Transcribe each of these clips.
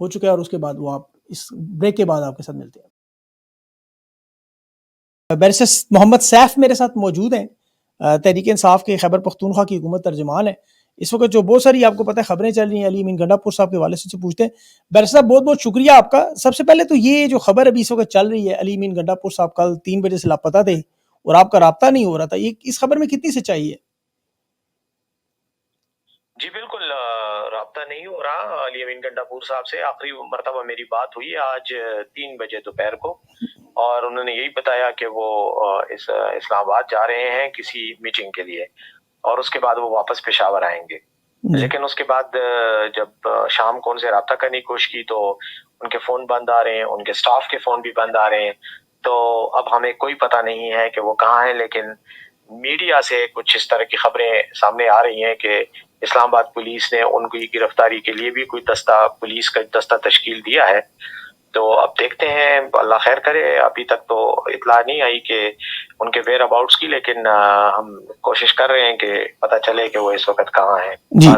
ہو چکا ہے اور اس کے بعد وہ آپ اس بریک کے بعد آپ کے ساتھ ملتے ہیں. بیرسٹر محمد سیف میرے ساتھ موجود ہیں, تحریک انصاف کے خیبر پختونخوا کی حکومت ترجمان ہے. اس وقت جو بہت ساری آپ کو پتہ ہے خبریں چل رہی ہیں, علی امین گنڈا پور صاحب کے حوالے سے پوچھتے ہیں. بیرسٹر صاحب بہت بہت شکریہ آپ کا. سب سے پہلے تو یہ جو خبر ابھی اس وقت چل رہی ہے, علی امین گنڈا پور صاحب کل 3 بجے سے لاپتہ تھے اور آپ کا رابطہ نہیں ہو رہا تھا, یہ اس خبر میں کتنی سچائی ہے؟ جی بالکل رابطہ نہیں ہو رہا. علی امین گنڈا پور صاحب سے آخری مرتبہ میری بات ہوئی آج 3 بجے دوپہر کو, اور انہوں نے یہی بتایا کہ وہ اسلام آباد جا رہے ہیں کسی میٹنگ کے لیے, اور اس کے بعد وہ واپس پشاور آئیں گے. لیکن اس کے بعد جب شام کو ان سے رابطہ کرنے کی کوشش کی تو ان کے فون بند آ رہے ہیں, ان کے سٹاف کے فون بھی بند آ رہے ہیں. تو اب ہمیں کوئی پتہ نہیں ہے کہ وہ کہاں ہیں, لیکن میڈیا سے کچھ اس طرح کی خبریں سامنے آ رہی ہیں کہ اسلام آباد پولیس نے ان کی گرفتاری کے لیے بھی کوئی پولیس کا دستہ تشکیل دیا ہے. تو اب دیکھتے ہیں, اللہ خیر کرے. ابھی تک تو اطلاع نہیں آئی کہ ان کے ویئر اباؤٹس کی, لیکن ہم کوشش کر رہے ہیں کہ پتہ چلے کہ وہ اس وقت کہاں ہیں. فی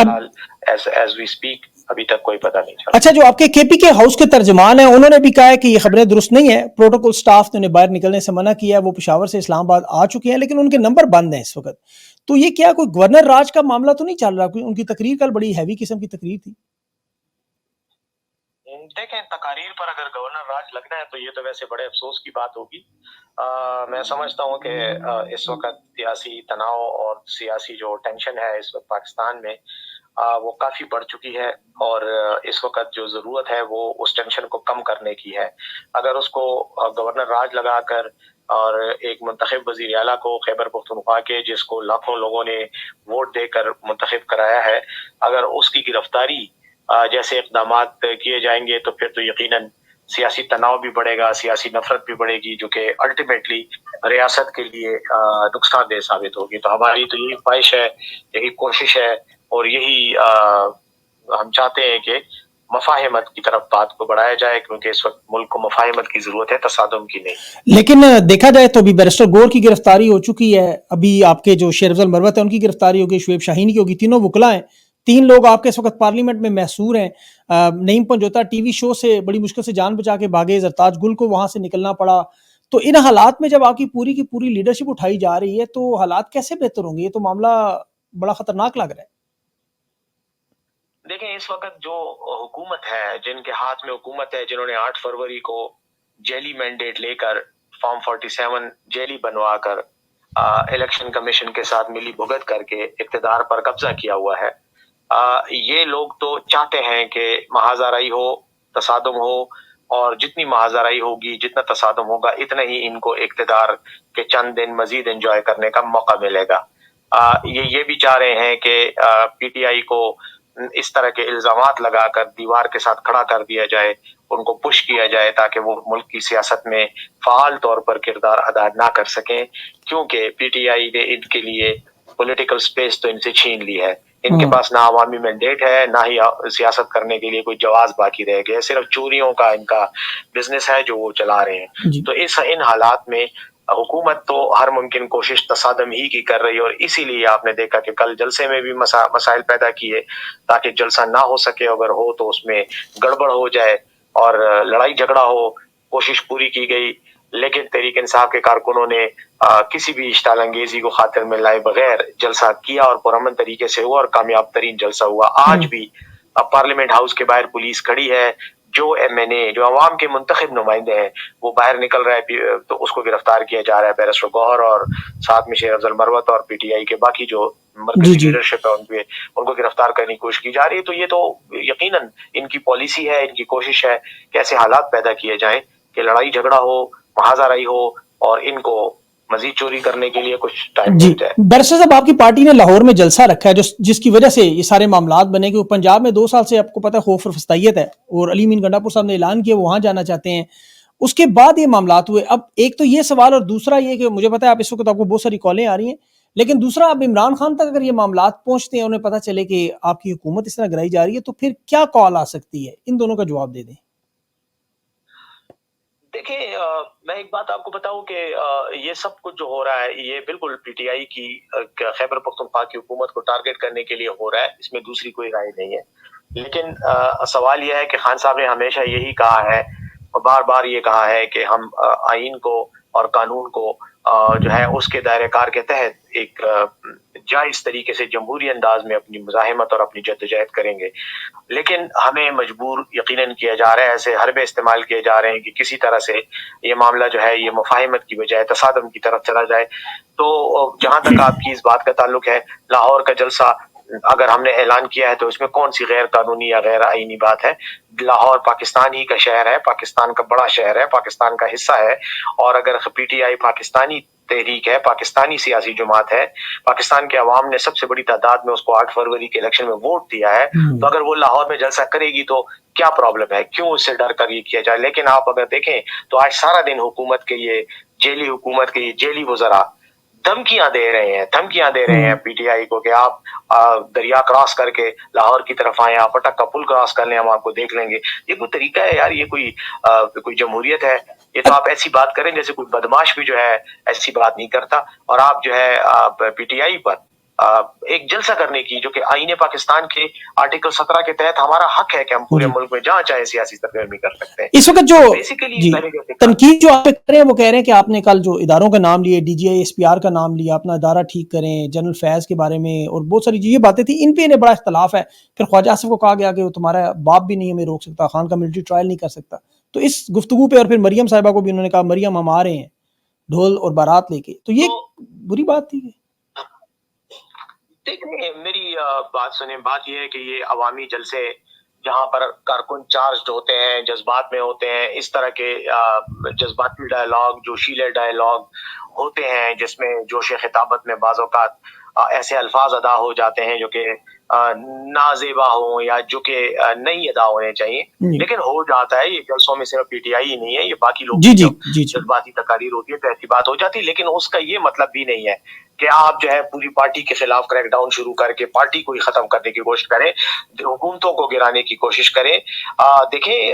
الحال ایز وی اسپیک ابھی تک کوئی پتہ نہیں چلا. اچھا, جو آپ کے کے پی کے ہاؤس کے ترجمان ہیں انہوں نے بھی کہا ہے کہ یہ خبریں درست نہیں ہے, پروٹوکول سٹاف نے انہیں باہر نکلنے سے منع کیا ہے, وہ پشاور سے اسلام آباد آ چکے ہیں لیکن ان کے نمبر بند ہیں اس وقت. تو یہ کیا کوئی گورنر راج کا معاملہ تو نہیں چل رہا؟ کوئی ان کی تقریر کل بڑی ہیوی قسم کی تقریر تھی. دیکھیں, تقاریر پر اگر گورنر راج لگنا ہے تو یہ تو ویسے بڑے افسوس کی بات ہوگی. میں سمجھتا ہوں کہ اس وقت سیاسی تناؤ اور سیاسی جو ٹینشن ہے اس وقت پاکستان میں وہ کافی بڑھ چکی ہے, اور اس وقت جو ضرورت ہے وہ اس ٹینشن کو کم کرنے کی ہے. اگر اس کو گورنر راج لگا کر اور ایک منتخب وزیر اعلیٰ کو خیبر پختونخوا کے, جس کو لاکھوں لوگوں نے ووٹ دے کر منتخب کرایا ہے, اگر اس کی گرفتاری جیسے اقدامات کیے جائیں گے تو پھر تو یقیناً سیاسی تناؤ بھی بڑھے گا, سیاسی نفرت بھی بڑھے گی, جو کہ الٹیمیٹلی ریاست کے لیے نقصان دہ ثابت ہوگی. تو ہماری تو یہی خواہش ہے, یہی کوشش ہے, اور یہی ہم چاہتے ہیں کہ مفاہمت کی طرف بات کو بڑھایا جائے, کیونکہ اس وقت ملک کو مفاہمت کی ضرورت ہے, تصادم کی نہیں. لیکن دیکھا جائے تو ابھی بیرسٹر گور کی گرفتاری ہو چکی ہے, ابھی آپ کے جو شیر افضل مروت ہیں ان کی گرفتاری ہوگی, شعیب شاہین کی ہوگی, تینوں وکلا ہیں. 3 لوگ آپ کے اس وقت پارلیمنٹ میں محصور ہیں. نعیم پنجوتا ٹی وی شو سے بڑی مشکل سے جان بچا کے بھاگے, زرتاج گل کو وہاں سے نکلنا پڑا. تو ان حالات میں جب آپ کی پوری لیڈرشپ اٹھائی جا رہی ہے تو حالات کیسے بہتر ہوں گے؟ یہ تو معاملہ بڑا خطرناک لگ رہا ہے. دیکھیں, اس وقت جو حکومت ہے, جن کے ہاتھ میں حکومت ہے, جنہوں نے 8 فروری کو جیلی مینڈیٹ لے کر فارم 47 جیلی بنوا کر الیکشن کمیشن کے ساتھ ملی بھگت کر کے اقتدار پر قبضہ کیا ہوا ہے, یہ لوگ تو چاہتے ہیں کہ محاذ آرائی ہو, تصادم ہو, اور جتنی محاذ آرائی ہوگی, جتنا تصادم ہوگا, اتنا ہی ان کو اقتدار کے چند دن مزید انجوائے کرنے کا موقع ملے گا. یہ بھی چاہ رہے ہیں کہ پی ٹی آئی کو اس طرح کے الزامات لگا کر دیوار کے ساتھ کھڑا کر دیا جائے, ان کو پش کیا جائے تاکہ وہ ملک کی سیاست میں فعال طور پر کردار ادا نہ کر سکیں, کیونکہ پی ٹی آئی نے ان کے لیے پولیٹیکل سپیس تو ان سے چھین لی ہے. ان کے پاس نہ عوامی مینڈیٹ ہے, نہ ہی سیاست کرنے کے لیے کوئی جواز باقی رہ گیا, صرف چوریوں کا ان کا بزنس ہے جو وہ چلا رہے ہیں. تو ان حالات میں حکومت تو ہر ممکن کوشش تصادم ہی کی کر رہی ہے, اور اسی لیے آپ نے دیکھا کہ کل جلسے میں بھی مسائل پیدا کیے تاکہ جلسہ نہ ہو سکے, اگر ہو تو اس میں گڑبڑ ہو جائے اور لڑائی جھگڑا ہو. کوشش پوری کی گئی, لیکن تحریک انصاف کے کارکنوں نے کسی بھی اشتعال انگیزی کو خاطر میں لائے بغیر جلسہ کیا, اور پرامن طریقے سے ہوا, اور کامیاب ترین جلسہ ہوا. آج بھی پارلیمنٹ ہاؤس کے باہر پولیس کھڑی ہے, جو ایم این اے, جو عوام کے منتخب نمائندے ہیں, وہ باہر نکل رہا ہے, تو اس کو گرفتار کیا جا رہا ہے. بیرسٹر گوہر اور ساتھ میں شیر افضل مروت اور پی ٹی آئی کے باقی جو مرکزی لیڈرشپ ہے ان کو گرفتار کرنے کی کوشش کی جا رہی ہے. تو یہ تو یقیناً ان کی پالیسی ہے, ان کی کوشش ہے کہ ایسے حالات پیدا کیے جائیں کہ لڑائی جھگڑا ہو, محاذ آرائی ہو, اور ان کو مزید چوری کرنے کے لیے کچھ ٹائم مل جائے. بیرسٹر صاحب, آپ کی پارٹی نے لاہور میں جلسہ رکھا ہے جس کی وجہ سے یہ سارے معاملات بنے, کہ پنجاب میں 2 سال سے آپ کو پتہ ہے خوف اور فستائیت ہے, اور علی امین گنڈا پور صاحب نے اعلان کیا وہ وہاں جانا چاہتے ہیں. اس کے بعد یہ معاملات ہوئے. اب ایک تو یہ سوال, اور دوسرا یہ کہ مجھے پتہ ہے آپ اس وقت آپ کو بہت ساری کالیں آ رہی ہیں, لیکن دوسرا اب عمران خان تک اگر یہ معاملات پہنچتے ہیں, انہیں پتہ چلے کہ آپ کی حکومت اس طرح گرائی جا رہی ہے, تو پھر کیا کال آ سکتی ہے؟ ان دونوں کا جواب دے دیں. دیکھیں, میں ایک بات آپ کو بتاؤں کہ یہ سب کچھ جو ہو رہا ہے یہ بالکل پی ٹی آئی کی خیبر پختونخوا کی حکومت کو ٹارگٹ کرنے کے لیے ہو رہا ہے, اس میں دوسری کوئی رائے نہیں ہے. لیکن سوال یہ ہے کہ خان صاحب نے ہمیشہ یہی کہا ہے اور بار بار یہ کہا ہے کہ ہم آئین کو اور قانون کو جو ہے اس کے دائرہ کار کے تحت ایک جائز طریقے سے جمہوری انداز میں اپنی مزاحمت اور اپنی جدوجہد کریں گے، لیکن ہمیں مجبور یقیناً کیا جا رہا ہے، ایسے حربے استعمال کیے جا رہے ہیں کہ کسی طرح سے یہ معاملہ جو ہے یہ مفاہمت کی بجائے تصادم کی طرف چلا جائے۔ تو جہاں تک آپ کی اس بات کا تعلق ہے، لاہور کا جلسہ اگر ہم نے اعلان کیا ہے تو اس میں کون سی غیر قانونی یا غیر آئینی بات ہے؟ لاہور پاکستان ہی کا شہر ہے، پاکستان کا بڑا شہر ہے، پاکستان کا حصہ ہے، اور اگر پی ٹی آئی پاکستانی تحریک ہے، پاکستانی سیاسی جماعت ہے، پاکستان کے عوام نے سب سے بڑی تعداد میں اس کو 8 فروری کے الیکشن میں ووٹ دیا ہے، تو اگر وہ لاہور میں جلسہ کرے گی تو کیا پرابلم ہے؟ کیوں اس سے ڈر کر یہ کیا جائے؟ لیکن آپ اگر دیکھیں تو آج سارا دن حکومت کے یہ جیلی وزراء دھمکیاں دے رہے ہیں پی ٹی آئی کو کہ آپ دریا کراس کر کے لاہور کی طرف آئیں، آپ اٹک کا پل کراس کر لیں، ہم آپ کو دیکھ لیں گے۔ یہ کوئی طریقہ ہے یار؟ یہ کوئی جمہوریت ہے؟ یہ تو آپ ایسی بات کریں جیسے کوئی بدماش بھی جو ہے ایسی بات نہیں کرتا، اور آپ جو ہے پی ٹی آئی پر ایک جلسہ کرنے کی، جو کہ آئین پاکستان کے آرٹیکل 17 کے تحت ہمارا حق ہے کہ ہم پورے ملک میں جہاں چاہے سیاسی سرگرمی کر سکتے ہیں۔ اس وقت جو بیسیکلی جی تنقید جو آپ کر رہے ہیں وہ کہہ رہے ہیں کہ آپ نے کل جو اداروں کا نام لیے، D G I S P R کا نام لیا، اپنا ادارہ ٹھیک کریں، جنرل فیض کے بارے میں اور بہت ساری یہ باتیں تھیں، ان پہ انہیں بڑا اختلاف ہے۔ پھر خواجہ آصف کو کہا گیا کہ وہ تمہارا باپ بھی نہیں ہمیں روک سکتا، خان کا ملٹری ٹرائل نہیں کر سکتا۔ تو اس گفتگو پہ اور پھر مریم صاحبہ کو بھی انہوں نے کہا مریم ہم آ رہے ہیں ڈھول اور بارات لے کے، تو یہ بری بات تھی۔ دیکھیں میری بات سنیں، بات یہ ہے کہ یہ عوامی جلسے جہاں پر کارکن چارجڈ ہوتے ہیں، جذبات میں ہوتے ہیں، اس طرح کے جذباتی ڈائلاگ، جوشیلے ڈائلاگ ہوتے ہیں جس میں جوش خطابت میں بعض اوقات ایسے الفاظ ادا ہو جاتے ہیں جو کہ نازیبا ہوں یا جو کہ نہیں ادا ہونے چاہیے، لیکن ہو جاتا ہے۔ یہ جلسوں میں صرف پی ٹی آئی ہی نہیں ہے، یہ باقی لوگ جذباتی تقاریر ہوتی ہے تو ایسی بات ہو جاتی ہے، لیکن اس کا یہ مطلب بھی نہیں ہے کہ آپ جو ہے پوری پارٹی کے خلاف کریک ڈاؤن شروع کر کے پارٹی کو ہی ختم کرنے کی کوشش کریں، حکومتوں کو گرانے کی کوشش کریں۔ دیکھیں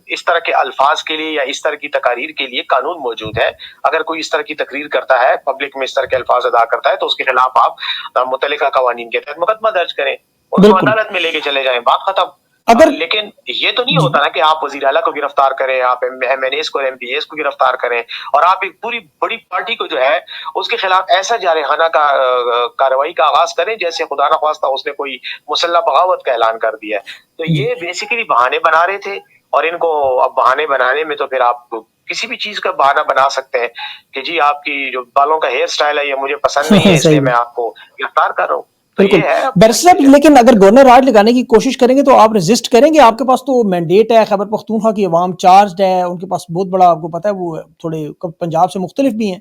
اس طرح کے الفاظ کے لیے یا اس طرح کی تقاریر کے لیے قانون موجود ہے۔ اگر کوئی اس طرح کی تقریر کرتا ہے، پبلک میں اس طرح کے الفاظ ادا کرتا ہے، تو اس کے خلاف آپ متعلقہ قوانین کے تحت مقدمہ درج کریں، اس کو عدالت میں لے کے چلے جائیں، بات ختم۔ لیکن یہ تو نہیں ہوتا نا کہ آپ وزیر اعلیٰ کو گرفتار کریں، آپ ایم این ایز کو، ایم پی ایز کو گرفتار کریں، اور آپ ایک پوری بڑی پارٹی کو جو ہے اس کے خلاف ایسا جارحانہ کارروائی کا آغاز کریں جیسے خدا نخواستہ اس نے کوئی مسلح بغاوت کا اعلان کر دیا ہے۔ تو یہ بیسیکلی بہانے بنا رہے تھے، اور ان کو اب بہانے بنانے میں تو پھر آپ کسی بھی چیز کا بہانہ بنا سکتے ہیں کہ جی آپ کی جو بالوں کا ہیئر سٹائل ہے یہ مجھے پسند نہیں ہے، اس لیے میں آپ کو گرفتار کر رہا ہوں۔ بالکل بیرسٹر صاحب، لیکن اگر گورنر راج لگانے کی کوشش کریں گے تو آپ ریزسٹ کریں گے؟ آپ کے پاس تو مینڈیٹ ہے، خیبر پختونخوا کی عوام چارجڈ ہے، ان کے پاس بہت بڑا، آپ کو پتہ ہے وہ تھوڑے پنجاب سے مختلف بھی ہیں،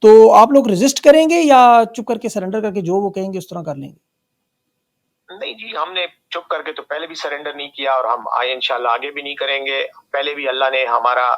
تو آپ لوگ ریزسٹ کریں گے یا چپ کر کے سرنڈر کر کے جو وہ کہیں گے اس طرح کر لیں گے؟ نہیں جی، ہم نے چپ کر کے تو پہلے بھی سرنڈر نہیں کیا، اور ہم انشاءاللہ آگے بھی نہیں کریں گے۔ پہلے بھی اللہ نے ہمارا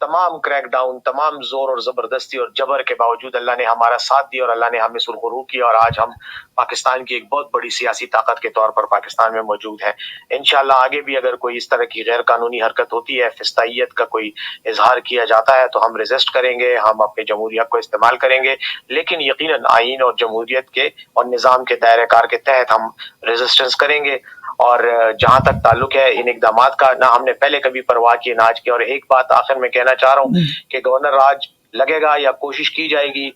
تمام کریک ڈاؤن، تمام زور اور زبردستی اور جبر کے باوجود اللہ نے ہمارا ساتھ دیا، اور اللہ نے ہمیں سرخرو کیا، اور آج ہم پاکستان کی ایک بہت بڑی سیاسی طاقت کے طور پر پاکستان میں موجود ہیں۔ انشاءاللہ آگے بھی اگر کوئی اس طرح کی غیر قانونی حرکت ہوتی ہے، فسطائیت کا کوئی اظہار کیا جاتا ہے، تو ہم ریزسٹ کریں گے، ہم اپنے جمہوری حق کو استعمال کریں گے، لیکن یقیناً آئین اور جمہوریت کے اور نظام کے دائرہ کار کے تحت ہم ریزسٹنس کریں گے۔ اور جہاں تک تعلق ہے ان اقدامات کا، نہ ہم نے پہلے کبھی پرواہ کی نہ آج کی۔ اور ایک بات آخر میں کہنا چاہ رہا ہوں کہ گورنر راج لگے گا یا کوشش کی جائے گی،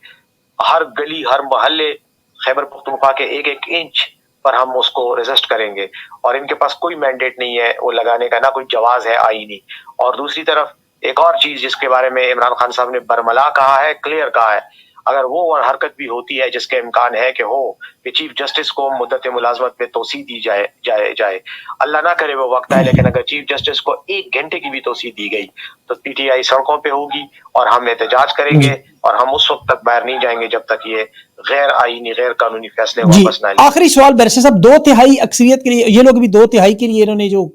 ہر گلی ہر محلے خیبر پختونخوا کے ایک ایک انچ پر ہم اس کو ریزسٹ کریں گے، اور ان کے پاس کوئی مینڈیٹ نہیں ہے وہ لگانے کا، نہ کوئی جواز ہے آئینی۔ اور دوسری طرف ایک اور چیز جس کے بارے میں عمران خان صاحب نے برملا کہا ہے، کلیئر کہا ہے، اگر وہ حرکت بھی ہوتی ہے جس کے امکان ہے کہ ہو کہ چیف جسٹس کو مدت ملازمت میں توسیع دی جائے، اللہ نہ کرے وہ وقت آئے، لیکن اگر چیف جسٹس کو 1 گھنٹے کی بھی توسیع دی گئی تو پی ٹی آئی سڑکوں پہ ہوگی، اور ہم احتجاج کریں گے، اور ہم اس وقت تک باہر نہیں جائیں گے جب تک یہ غیر آئینی غیر قانونی فیصلے واپس نہ لیں۔ آخری سوال بیرسٹر صاحب، 2/3 اکثریت کے لیے یہ لوگ بھی 2/3 کے لیے انہوں نے جو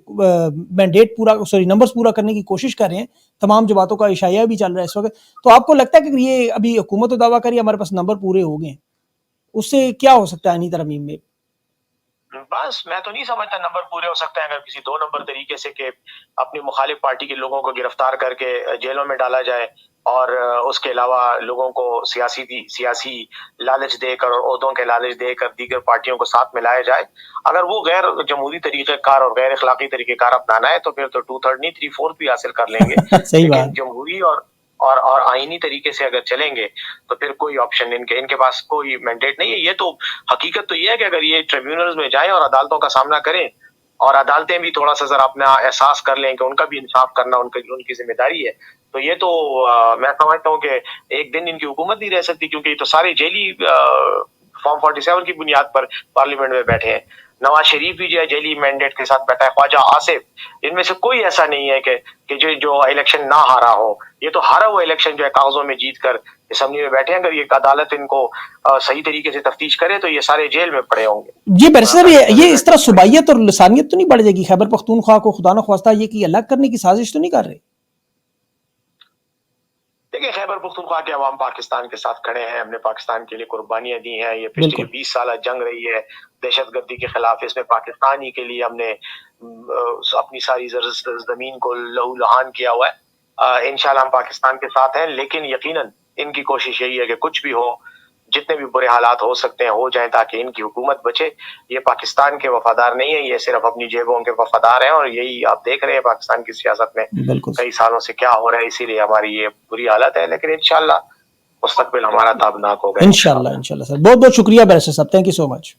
مینڈیٹ نمبرز پورا کرنے کی کوشش کر رہے ہیں، تمام جماعتوں کا اشاعیہ بھی چل رہا ہے اس وقت، تو آپ کو لگتا ہے کہ یہ ابھی حکومت تو دعویٰ کری ہمارے پاس نمبر پورے ہو گئے ہیں، اس سے کیا ہو سکتا ہے آئینی ترمیم میں؟ بس میں تو نہیں سمجھتا نمبر پورے ہو سکتے ہیں اگر کسی 2 نمبر طریقے سے کہ اپنی مخالف پارٹی کے لوگوں کو گرفتار کر کے جیلوں میں ڈالا جائے، اور اس کے علاوہ لوگوں کو سیاسی لالچ دے کر اور عہدوں کے لالچ دے کر دیگر پارٹیوں کو ساتھ ملایا جائے. اگر وہ غیر جمہوری طریقہ کار اور غیر اخلاقی طریقہ کار اپنانا ہے تو پھر تو 2/3 نہیں 3/4 بھی حاصل کر لیں گے. صحیح لیکن بات. جمہوری اور آئینی طریقے سے اگر چلیں گے تو پھر کوئی آپشن ان کے پاس کوئی مینڈیٹ نہیں ہے. یہ تو حقیقت تو یہ ہے کہ اگر یہ ٹریبیونلز میں جائیں اور عدالتوں کا سامنا کریں اور عدالتیں بھی تھوڑا سا ذرا اپنا احساس کر لیں کہ ان کا بھی انصاف کرنا ان کی ذمہ داری ہے, تو یہ تو میں سمجھتا ہوں کہ ایک دن ان کی حکومت نہیں رہ سکتی, کیونکہ یہ تو سارے جیلی فارم 47 کی بنیاد پر پارلیمنٹ میں بیٹھے ہیں. نواز شریف بھی جو ہے جیلی مینڈیٹ کے ساتھ بیٹھا ہے, خواجہ آصف, ان میں سے کوئی ایسا نہیں ہے کہ جو الیکشن نہ ہارا ہو. یہ تو ہارا ہوا الیکشن جو ہے کاغذوں میں جیت کر اسمبلی میں بیٹھے ہیں. اگر یہ عدالت ان کو صحیح طریقے سے تفتیش کرے تو یہ سارے جیل میں پڑے ہوں گے. یہ بیرسٹر یہ اس طرح صوبائیت اور لسانیت تو نہیں بڑھ جائے گی خیبر پختونخوا کو خدا نخواستہ یہ کہ الگ کرنے کی سازش تو نہیں کر رہے؟ دیکھیں, خیبر پختونخوا کے عوام پاکستان کے ساتھ کھڑے ہیں, ہم نے پاکستان کے لیے قربانیاں دی ہیں. یہ پچھلی 20 سالہ جنگ رہی ہے دہشت گردی کے خلاف, اس میں پاکستان ہی کے لیے ہم نے اپنی ساری زمین کو لہو لہان کیا ہوا ہے. انشاءاللہ ہم پاکستان کے ساتھ ہیں, لیکن یقیناً ان کی کوشش یہی ہے کہ کچھ بھی ہو, جتنے بھی برے حالات ہو سکتے ہیں ہو جائیں تاکہ ان کی حکومت بچے. یہ پاکستان کے وفادار نہیں ہیں, یہ صرف اپنی جیبوں کے وفادار ہیں, اور یہی آپ دیکھ رہے ہیں پاکستان کی سیاست میں کئی سالوں سے کیا ہو رہا ہے. اسی لیے ہماری یہ بری حالت ہے, لیکن انشاءاللہ مستقبل ہمارا تابناک ہوگا. انشاءاللہ سر. بہت بہت شکریہ بیرسٹر صاحب, تھینک یو سو مچ.